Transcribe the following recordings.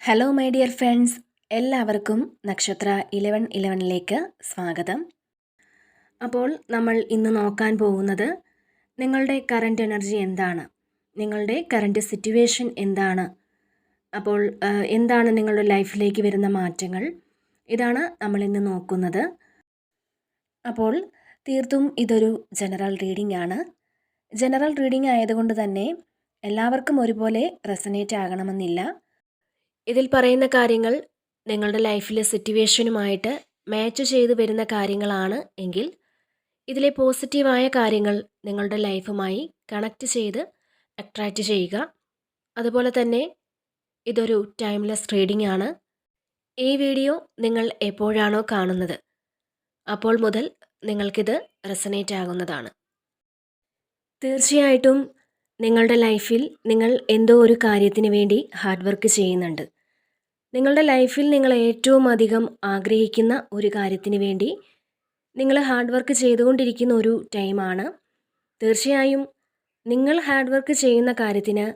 Hello my dear friends, എല്ലാവർക്കും നക്ഷത്ര 1111ലേക്ക് സ്വാഗതം. അപ്പോൾ നമ്മൾ ഇന്ന് നോക്കാൻ പോകുന്നത് നിങ്ങളുടെ കറൻറ്റ് എനർജി എന്താണ്, നിങ്ങളുടെ കറൻറ്റ് സിറ്റുവേഷൻ എന്താണ്, അപ്പോൾ എന്താണ് നിങ്ങളുടെ ലൈഫിലേക്ക് വരുന്ന മാറ്റങ്ങൾ, ഇതാണ് നമ്മൾ ഇന്ന് നോക്കുന്നത്. അപ്പോൾ തീർത്തും ഇതൊരു ജനറൽ റീഡിംഗ് ആണ്. ജനറൽ റീഡിംഗ് ആയതുകൊണ്ട് തന്നെ എല്ലാവർക്കും ഒരുപോലെ റെസനേറ്റ് ആകണമെന്നില്ല. ഇതിൽ പറയുന്ന കാര്യങ്ങൾ നിങ്ങളുടെ ലൈഫിലെ സിറ്റുവേഷനുമായിട്ട് മാച്ച് ചെയ്ത് വരുന്ന കാര്യങ്ങളാണ് എങ്കിൽ ഇതിലെ പോസിറ്റീവായ കാര്യങ്ങൾ നിങ്ങളുടെ ലൈഫുമായി കണക്റ്റ് ചെയ്ത് അട്രാക്റ്റ് ചെയ്യുക. അതുപോലെ തന്നെ ഇതൊരു ടൈംലെസ് റീഡിംഗ് ആണ്. ഈ വീഡിയോ നിങ്ങൾ എപ്പോഴാണോ കാണുന്നത് അപ്പോൾ മുതൽ നിങ്ങൾക്കിത് റെസനേറ്റ് ആകുന്നതാണ്. തീർച്ചയായിട്ടും നിങ്ങളുടെ ലൈഫിൽ നിങ്ങൾ എന്തോ ഒരു കാര്യത്തിന് വേണ്ടി ഹാർഡ് വർക്ക് ചെയ്യുന്നുണ്ട്. നിങ്ങളുടെ ലൈഫിൽ നിങ്ങൾ ഏറ്റവും അധികം ആഗ്രഹിക്കുന്ന ഒരു കാര്യത്തിന് വേണ്ടി നിങ്ങൾ ഹാർഡ് വർക്ക് ചെയ്തുകൊണ്ടിരിക്കുന്ന ഒരു ടൈമാണ്. തീർച്ചയായും നിങ്ങൾ ഹാർഡ് വർക്ക് ചെയ്യുന്ന കാര്യത്തിന്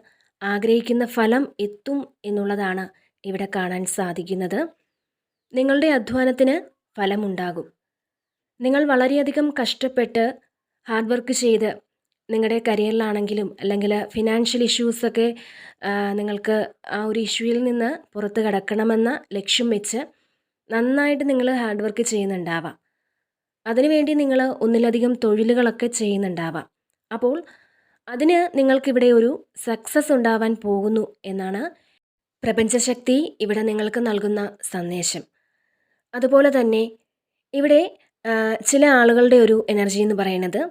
ആഗ്രഹിക്കുന്ന ഫലം എത്തും എന്നുള്ളതാണ് ഇവിടെ കാണാൻ സാധിക്കുന്നത്. നിങ്ങളുടെ അധ്വാനത്തിന് ഫലമുണ്ടാകും. നിങ്ങൾ വളരെയധികം കഷ്ടപ്പെട്ട് ഹാർഡ് വർക്ക് ചെയ്ത് നിങ്ങളുടെ കരിയറിലാണെങ്കിലും അല്ലെങ്കിൽ ഫിനാൻഷ്യൽ ഇഷ്യൂസൊക്കെ നിങ്ങൾക്ക് ആ ഒരു ഇഷ്യൂയിൽ നിന്ന് പുറത്ത് കടക്കണമെന്ന ലക്ഷ്യം വെച്ച് നന്നായിട്ട് നിങ്ങൾ ഹാർഡ് വർക്ക് ചെയ്യുന്നുണ്ടാവാം. അതിനുവേണ്ടി നിങ്ങൾ ഒന്നിലധികം തൊഴിലുകളൊക്കെ ചെയ്യുന്നുണ്ടാവാം. അപ്പോൾ അതിന് നിങ്ങൾക്കിവിടെ ഒരു സക്സസ് ഉണ്ടാവാൻ പോകുന്നു എന്നാണ് പ്രപഞ്ചശക്തി ഇവിടെ നിങ്ങൾക്ക് നൽകുന്ന സന്ദേശം. അതുപോലെ തന്നെ ഇവിടെ ചില ആളുകളുടെ ഒരു എനർജി എന്ന് പറയുന്നത്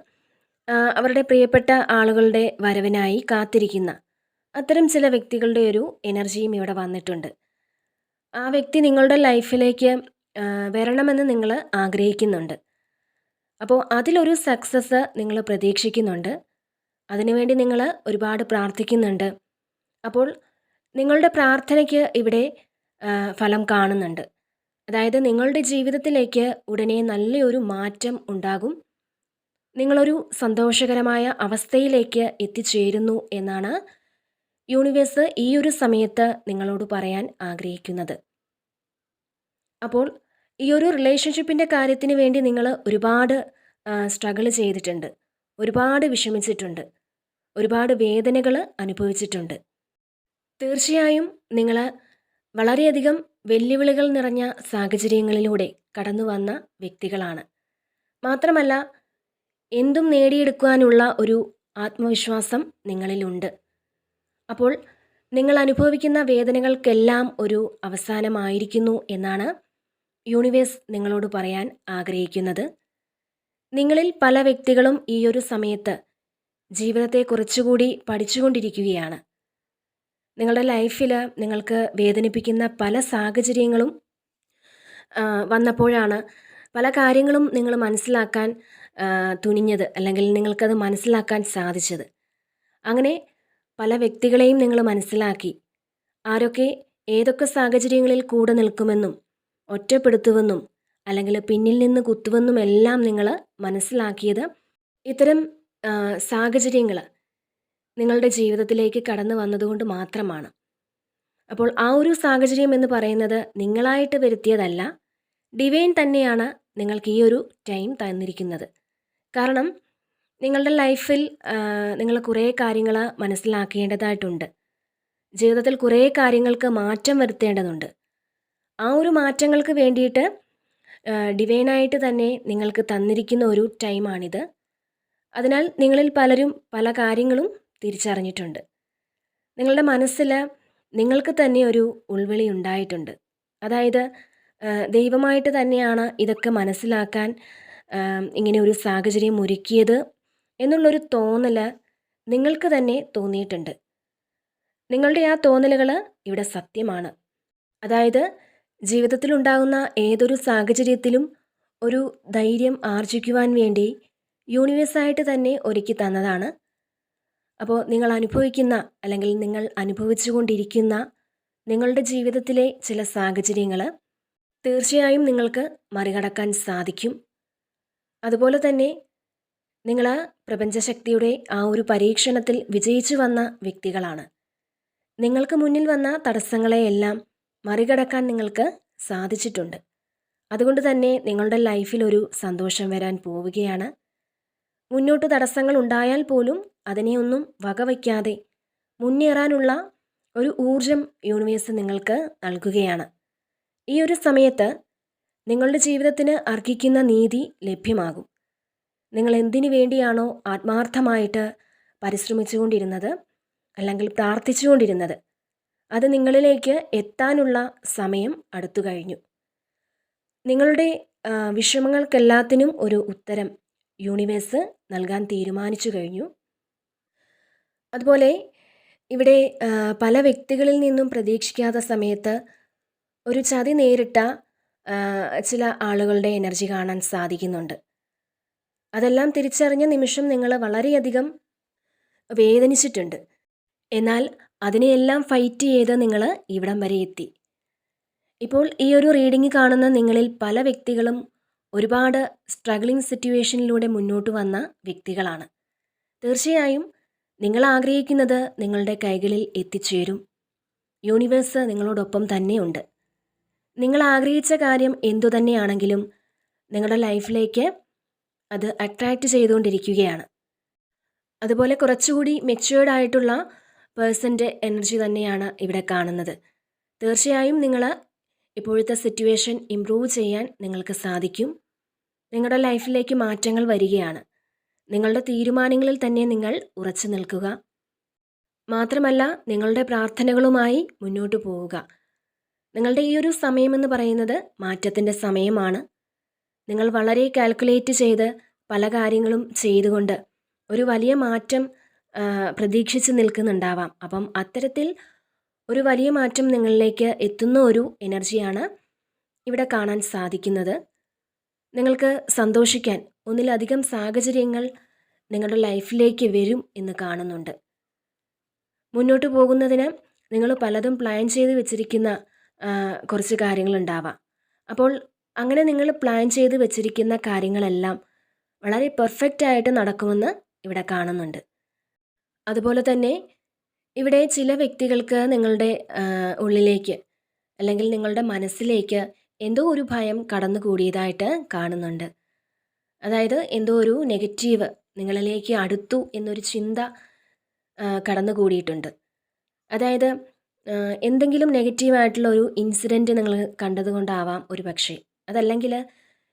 അവരുടെ പ്രിയപ്പെട്ട ആളുകളുടെ വരവിനായി കാത്തിരിക്കുന്ന അത്തരം ചില വ്യക്തികളുടെ ഒരു എനർജിയും ഇവിടെ വന്നിട്ടുണ്ട്. ആ വ്യക്തി നിങ്ങളുടെ ലൈഫിലേക്ക് വരണമെന്ന് നിങ്ങൾ ആഗ്രഹിക്കുന്നുണ്ട്. അപ്പോൾ അതിലൊരു സക്സസ് നിങ്ങൾ പ്രതീക്ഷിക്കുന്നുണ്ട്. അതിനുവേണ്ടി നിങ്ങൾ ഒരുപാട് പ്രാർത്ഥിക്കുന്നുണ്ട്. അപ്പോൾ നിങ്ങളുടെ പ്രാർത്ഥനയ്ക്ക് ഇവിടെ ഫലം കാണുന്നുണ്ട്. അതായത് നിങ്ങളുടെ ജീവിതത്തിലേക്ക് ഉടനെ നല്ലൊരു മാറ്റം ഉണ്ടാകും. നിങ്ങളൊരു സന്തോഷകരമായ അവസ്ഥയിലേക്ക് എത്തിച്ചേരുന്നു എന്നാണ് യൂണിവേഴ്സ് ഈ ഒരു സമയത്ത് നിങ്ങളോട് പറയാൻ ആഗ്രഹിക്കുന്നത്. അപ്പോൾ ഈ ഒരു റിലേഷൻഷിപ്പിൻ്റെ കാര്യത്തിന് വേണ്ടി നിങ്ങൾ ഒരുപാട് സ്ട്രഗിൾ ചെയ്തിട്ടുണ്ട്, ഒരുപാട് വിഷമിച്ചിട്ടുണ്ട്, ഒരുപാട് വേദനകൾ അനുഭവിച്ചിട്ടുണ്ട്. തീർച്ചയായും നിങ്ങൾ വളരെയധികം വെല്ലുവിളികൾ നിറഞ്ഞ സാഹചര്യങ്ങളിലൂടെ കടന്നു വന്ന വ്യക്തികളാണ്. മാത്രമല്ല എന്തും നേടിയെടുക്കുവാനുള്ള ഒരു ആത്മവിശ്വാസം നിങ്ങളിലുണ്ട്. അപ്പോൾ നിങ്ങൾ അനുഭവിക്കുന്ന വേദനകൾക്കെല്ലാം ഒരു അവസാനമായിരിക്കുന്നു എന്നാണ് യൂണിവേഴ്സ് നിങ്ങളോട് പറയാൻ ആഗ്രഹിക്കുന്നത്. നിങ്ങളിൽ പല വ്യക്തികളും ഈ ഒരു സമയത്ത് ജീവിതത്തെ കുറച്ചുകൂടി പഠിച്ചുകൊണ്ടിരിക്കുകയാണ്. നിങ്ങളുടെ ലൈഫിൽ നിങ്ങൾക്ക് വേദനിപ്പിക്കുന്ന പല സാഹചര്യങ്ങളും വന്നപ്പോഴാണ് പല കാര്യങ്ങളും നിങ്ങൾ മനസ്സിലാക്കാൻ തുനിഞ്ഞത്, അല്ലെങ്കിൽ നിങ്ങൾക്കത് മനസ്സിലാക്കാൻ സാധിച്ചത്. അങ്ങനെ പല വ്യക്തികളെയും നിങ്ങൾ മനസ്സിലാക്കി. ആരൊക്കെ ഏതൊക്കെ സാഹചര്യങ്ങളിൽ കൂടെ നിൽക്കുമെന്നും ഒറ്റപ്പെടുത്തുമെന്നും അല്ലെങ്കിൽ പിന്നിൽ നിന്ന് കുത്തുമെന്നും എല്ലാം നിങ്ങൾ മനസ്സിലാക്കിയത് ഇത്തരം സാഹചര്യങ്ങൾ നിങ്ങളുടെ ജീവിതത്തിലേക്ക് കടന്നു വന്നതുകൊണ്ട് മാത്രമാണ്. അപ്പോൾ ആ ഒരു സാഹചര്യം എന്ന് പറയുന്നത് നിങ്ങളായിട്ട് വരുത്തിയതല്ല, ഡിവൈൻ തന്നെയാണ് നിങ്ങൾക്ക് ഈ ഒരു ടൈം തന്നിരിക്കുന്നത്. കാരണം നിങ്ങളുടെ ലൈഫിൽ നിങ്ങൾ കുറേ കാര്യങ്ങൾ മനസ്സിലാക്കേണ്ടതായിട്ടുണ്ട്. ജീവിതത്തിൽ കുറേ കാര്യങ്ങൾക്ക് മാറ്റം വരുത്തേണ്ടതുണ്ട്. ആ ഒരു മാറ്റങ്ങൾക്ക് വേണ്ടിയിട്ട് ഡിവൈനായിട്ട് തന്നെ നിങ്ങൾക്ക് തന്നിരിക്കുന്ന ഒരു ടൈമാണിത്. അതിനാൽ നിങ്ങളിൽ പലരും പല കാര്യങ്ങളും തിരിച്ചറിഞ്ഞിട്ടുണ്ട്. നിങ്ങളുടെ മനസ്സിൽ നിങ്ങൾക്ക് തന്നെ ഒരു ഉൾവിളി ഉണ്ടായിട്ടുണ്ട്. അതായത് ദൈവമായിട്ട് തന്നെയാണ് ഇതൊക്കെ മനസ്സിലാക്കാൻ ഇങ്ങനെ ഒരു സാഹചര്യം ഒരുക്കിയത് എന്നുള്ളൊരു തോന്നൽ നിങ്ങൾക്ക് തന്നെ തോന്നിയിട്ടുണ്ട്. നിങ്ങളുടെ ആ തോന്നലുകൾ ഇവിടെ സത്യമാണ്. അതായത് ജീവിതത്തിലുണ്ടാകുന്ന ഏതൊരു സാഹചര്യത്തിലും ഒരു ധൈര്യം ആർജിക്കുവാൻ വേണ്ടി യൂണിവേഴ്സായിട്ട് തന്നെ ഒരുക്കി തന്നതാണ്. അപ്പോൾ നിങ്ങൾ അനുഭവിക്കുന്ന അല്ലെങ്കിൽ നിങ്ങൾ അനുഭവിച്ചുകൊണ്ടിരിക്കുന്ന നിങ്ങളുടെ ജീവിതത്തിലെ ചില സാഹചര്യങ്ങൾ തീർച്ചയായും നിങ്ങൾക്ക് മറികടക്കാൻ സാധിക്കും. അതുപോലെ തന്നെ നിങ്ങൾ പ്രപഞ്ചശക്തിയുടെ ആ ഒരു പരീക്ഷണത്തിൽ വിജയിച്ചു വന്ന വ്യക്തികളാണ്. നിങ്ങൾക്ക് മുന്നിൽ വന്ന തടസ്സങ്ങളെയെല്ലാം മറികടക്കാൻ നിങ്ങൾക്ക് സാധിച്ചിട്ടുണ്ട്. അതുകൊണ്ട് തന്നെ നിങ്ങളുടെ ലൈഫിൽ ഒരു സന്തോഷം വരാൻ പോവുകയാണ്. മുന്നോട്ട് തടസ്സങ്ങൾ ഉണ്ടായാൽ പോലും അതിനെയൊന്നും വകവയ്ക്കാതെ മുന്നേറാനുള്ള ഒരു ഊർജം യൂണിവേഴ്സ് നിങ്ങൾക്ക് നൽകുകയാണ്. ഈ ഒരു സമയത്ത് നിങ്ങളുടെ ജീവിതത്തിന് അർഹിക്കുന്ന നീതി ലഭ്യമാകും. നിങ്ങൾ എന്തിനു വേണ്ടിയാണോ ആത്മാർത്ഥമായിട്ട് പരിശ്രമിച്ചുകൊണ്ടിരുന്നത് അല്ലെങ്കിൽ പ്രാർത്ഥിച്ചുകൊണ്ടിരുന്നത്, അത് നിങ്ങളിലേക്ക് എത്താനുള്ള സമയം അടുത്തു കഴിഞ്ഞു. നിങ്ങളുടെ വിഷമങ്ങൾക്കെല്ലാത്തിനും ഒരു ഉത്തരം യൂണിവേഴ്സ് നൽകാൻ തീരുമാനിച്ചു കഴിഞ്ഞു. അതുപോലെ ഇവിടെ പല വ്യക്തികളിൽ നിന്നും പ്രതീക്ഷിക്കാത്ത സമയത്ത് ഒരു ചതി നേരിട്ട ചില ആളുകളുടെ എനർജി കാണാൻ സാധിക്കുന്നുണ്ട്. അതെല്ലാം തിരിച്ചറിഞ്ഞ നിമിഷം നിങ്ങൾ വളരെയധികം വേദനിച്ചിട്ടുണ്ട്. എന്നാൽ അതിനെയെല്ലാം ഫൈറ്റ് ചെയ്ത് നിങ്ങൾ ഇവിടം വരെ എത്തി. ഇപ്പോൾ ഈ ഒരു റീഡിംഗ് കാണുന്ന നിങ്ങളിൽ പല വ്യക്തികളും ഒരുപാട് സ്ട്രഗ്ലിംഗ് സിറ്റുവേഷനിലൂടെ മുന്നോട്ട് വന്ന വ്യക്തികളാണ്. തീർച്ചയായും നിങ്ങൾ ആഗ്രഹിക്കുന്നത് നിങ്ങളുടെ കൈകളിൽ എത്തിച്ചേരും. യൂണിവേഴ്സ് നിങ്ങളോടൊപ്പം തന്നെയുണ്ട്. നിങ്ങൾ ആഗ്രഹിച്ച കാര്യം എന്തുതന്നെയാണെങ്കിലും നിങ്ങളുടെ ലൈഫിലേക്ക് അത് അട്രാക്റ്റ് ചെയ്തുകൊണ്ടിരിക്കുകയാണ്. അതുപോലെ കുറച്ചുകൂടി മെച്യൂർഡ് ആയിട്ടുള്ള പേഴ്സൻ്റെ എനർജി തന്നെയാണ് ഇവിടെ കാണുന്നത്. തീർച്ചയായും നിങ്ങൾ ഇപ്പോഴത്തെ സിറ്റുവേഷൻ ഇംപ്രൂവ് ചെയ്യാൻ നിങ്ങൾക്ക് സാധിക്കും. നിങ്ങളുടെ ലൈഫിലേക്ക് മാറ്റങ്ങൾ വരികയാണ്. നിങ്ങളുടെ തീരുമാനങ്ങളിൽ തന്നെ നിങ്ങൾ ഉറച്ചു നിൽക്കുക. മാത്രമല്ല നിങ്ങളുടെ പ്രാർത്ഥനകളുമായി മുന്നോട്ട് പോവുക. നിങ്ങളുടെ ഈ ഒരു സമയമെന്ന് പറയുന്നത് മാറ്റത്തിൻ്റെ സമയമാണ്. നിങ്ങൾ വളരെ കാൽക്കുലേറ്റ് ചെയ്ത് പല കാര്യങ്ങളും ചെയ്തുകൊണ്ട് ഒരു വലിയ മാറ്റം പ്രതീക്ഷിച്ച് നിൽക്കുന്നുണ്ടാവാം. അപ്പം അത്തരത്തിൽ ഒരു വലിയ മാറ്റം നിങ്ങളിലേക്ക് എത്തുന്ന ഒരു എനർജിയാണ് ഇവിടെ കാണാൻ സാധിക്കുന്നത്. നിങ്ങൾക്ക് സന്തോഷിക്കാൻ ഒന്നിലധികം സാഹചര്യങ്ങൾ നിങ്ങളുടെ ലൈഫിലേക്ക് വരും എന്ന് കാണുന്നുണ്ട്. മുന്നോട്ട് പോകുന്നതിന് നിങ്ങൾ പലതും പ്ലാൻ ചെയ്ത് വെച്ചിരിക്കുന്ന കുറച്ച് കാര്യങ്ങളുണ്ടാവാം. അപ്പോൾ അങ്ങനെ നിങ്ങൾ പ്ലാൻ ചെയ്ത് വെച്ചിരിക്കുന്ന കാര്യങ്ങളെല്ലാം വളരെ പെർഫെക്റ്റ് ആയിട്ട് നടക്കുമെന്ന് ഇവിടെ കാണുന്നുണ്ട്. അതുപോലെ തന്നെ ഇവിടെ ചില വ്യക്തികൾക്ക് നിങ്ങളുടെ ഉള്ളിലേക്ക് അല്ലെങ്കിൽ നിങ്ങളുടെ മനസ്സിലേക്ക് എന്തോ ഒരു ഭയം കടന്നുകൂടിയതായിട്ട് കാണുന്നുണ്ട്. അതായത് എന്തോ ഒരു നെഗറ്റീവ് നിങ്ങളിലേക്ക് അടുത്തു എന്നൊരു ചിന്ത കടന്നുകൂടിയിട്ടുണ്ട്. അതായത് എന്തെങ്കിലും നെഗറ്റീവായിട്ടുള്ള ഒരു ഇൻസിഡൻറ്റ് നിങ്ങൾ കണ്ടതുകൊണ്ടാവാം ഒരു പക്ഷേ. അതല്ലെങ്കിൽ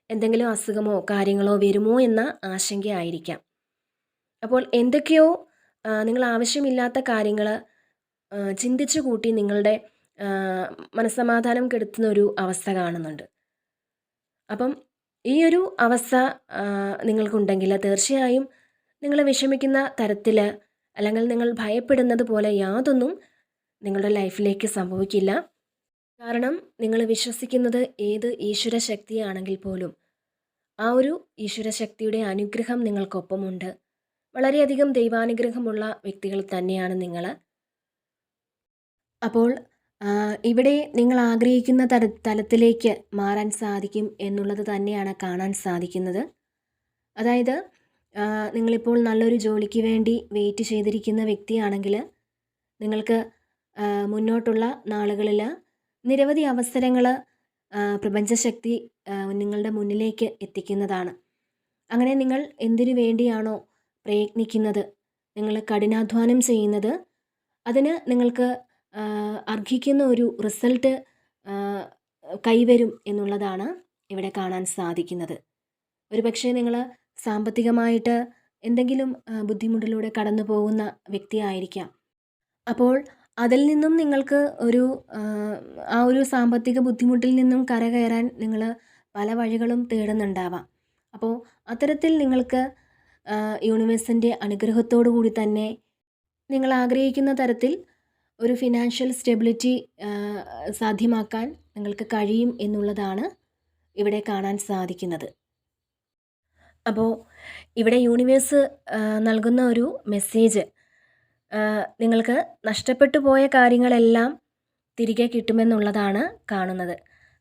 എന്തെങ്കിലും അസുഖമോ കാര്യങ്ങളോ വരുമോ എന്ന ആശങ്കയായിരിക്കാം. അപ്പോൾ എന്തൊക്കെയോ നിങ്ങൾ ആവശ്യമില്ലാത്ത കാര്യങ്ങൾ ചിന്തിച്ചു കൂട്ടി നിങ്ങളുടെ മനസ്സമാധാനം കെടുത്തുന്ന ഒരു അവസ്ഥ കാണുന്നുണ്ട്. അപ്പം ഈ ഒരു അവസ്ഥ നിങ്ങൾക്കുണ്ടെങ്കിൽ തീർച്ചയായും നിങ്ങൾ വിഷമിക്കുന്ന തരത്തിൽ അല്ലെങ്കിൽ നിങ്ങൾ ഭയപ്പെടുന്നത് പോലെ യാതൊന്നും നിങ്ങളുടെ ലൈഫിലേക്ക് സംഭവിക്കില്ല. കാരണം നിങ്ങൾ വിശ്വസിക്കുന്നത് ഏത് ഈശ്വര ശക്തിയാണെങ്കിൽ പോലും ആ ഒരു ഈശ്വര ശക്തിയുടെ അനുഗ്രഹം നിങ്ങൾക്കൊപ്പമുണ്ട്. വളരെയധികം ദൈവാനുഗ്രഹമുള്ള വ്യക്തികൾ തന്നെയാണ് നിങ്ങൾ. അപ്പോൾ ഇവിടെ നിങ്ങൾ ആഗ്രഹിക്കുന്ന തലത്തിലേക്ക് മാറാൻ സാധിക്കും എന്നുള്ളത് തന്നെയാണ് കാണാൻ സാധിക്കുന്നത്. അതായത് നിങ്ങളിപ്പോൾ നല്ലൊരു ജോലിക്ക് വേണ്ടി വെയിറ്റ് ചെയ്തിരിക്കുന്ന വ്യക്തിയാണെങ്കിൽ നിങ്ങൾക്ക് മുന്നോട്ടുള്ള നാളുകളിൽ നിരവധി അവസരങ്ങൾ പ്രപഞ്ചശക്തി നിങ്ങളുടെ മുന്നിലേക്ക് എത്തിക്കുന്നതാണ്. അങ്ങനെ നിങ്ങൾ എന്തിനു വേണ്ടിയാണോ പ്രയത്നിക്കുന്നത്, നിങ്ങൾ കഠിനാധ്വാനം ചെയ്യുന്നത്, അതിന് നിങ്ങൾക്ക് അർഹിക്കുന്ന ഒരു റിസൾട്ട് കൈവരും എന്നുള്ളതാണ് ഇവിടെ കാണാൻ സാധിക്കുന്നത്. ഒരുപക്ഷെ നിങ്ങൾ സാമ്പത്തികമായിട്ട് എന്തെങ്കിലും ബുദ്ധിമുട്ടിലൂടെ കടന്നു പോകുന്ന വ്യക്തിയായിരിക്കാം. അപ്പോൾ അതിൽ നിന്നും നിങ്ങൾക്ക് ആ ഒരു സാമ്പത്തിക ബുദ്ധിമുട്ടിൽ നിന്നും കരകയറാൻ നിങ്ങൾ പല വഴികളും തേടുന്നുണ്ടാവാം. അപ്പോൾ അത്തരത്തിൽ നിങ്ങൾക്ക് യൂണിവേഴ്സിൻ്റെ അനുഗ്രഹത്തോടു കൂടി തന്നെ നിങ്ങൾ ആഗ്രഹിക്കുന്ന തരത്തിൽ ഒരു ഫിനാൻഷ്യൽ സ്റ്റെബിലിറ്റി സാധ്യമാക്കാൻ നിങ്ങൾക്ക് കഴിയും എന്നുള്ളതാണ് ഇവിടെ കാണാൻ സാധിക്കുന്നത്. അപ്പോൾ ഇവിടെ യൂണിവേഴ്സ് നൽകുന്ന ഒരു മെസ്സേജ്, നിങ്ങൾക്ക് നഷ്ടപ്പെട്ടു പോയ കാര്യങ്ങളെല്ലാം തിരികെ കിട്ടുമെന്നുള്ളതാണ് കാണുന്നത്.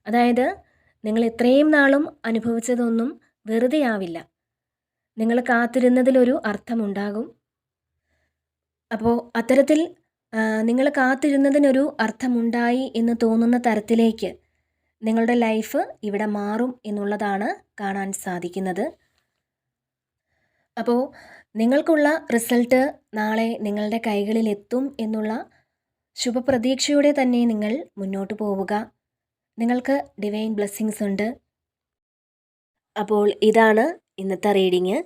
അതായത് നിങ്ങൾ ഇത്രയും നാളും അനുഭവിച്ചതൊന്നും വെറുതെ ആവില്ല. നിങ്ങൾ കാത്തിരുന്നതിലൊരു അർത്ഥമുണ്ടാകും. അപ്പോൾ അത്തരത്തിൽ നിങ്ങൾ കാത്തിരുന്നതിനൊരു അർത്ഥമുണ്ടായി എന്ന് തോന്നുന്ന തരത്തിലേക്ക് നിങ്ങളുടെ ലൈഫ് ഇവിടെ മാറും എന്നുള്ളതാണ് കാണാൻ സാധിക്കുന്നത്. അപ്പോൾ നിങ്ങൾക്കുള്ള റിസൾട്ട് നാളെ നിങ്ങളുടെ കൈകളിൽ എത്തും എന്നുള്ള ശുഭപ്രതീക്ഷയോടെ തന്നെ നിങ്ങൾ മുന്നോട്ട് പോവുക. നിങ്ങൾക്ക് ഡിവൈൻ ബ്ലെസ്സിങ്സ് ഉണ്ട്. അപ്പോൾ ഇതാണ് ഇന്നത്തെ റീഡിങ്.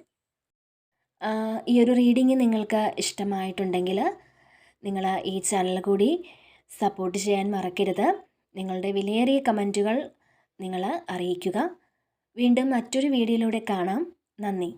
ഈ ഒരു റീഡിങ് നിങ്ങൾക്ക് ഇഷ്ടമായിട്ടുണ്ടെങ്കിൽ നിങ്ങൾ ഈ ചാനൽ കൂടി സപ്പോർട്ട് ചെയ്യാൻ മറക്കരുത്. നിങ്ങളുടെ വിലയേറിയ കമൻറ്റുകൾ നിങ്ങൾ അറിയിക്കുക. വീണ്ടും മറ്റൊരു വീഡിയോയിലൂടെ കാണാം. നന്ദി.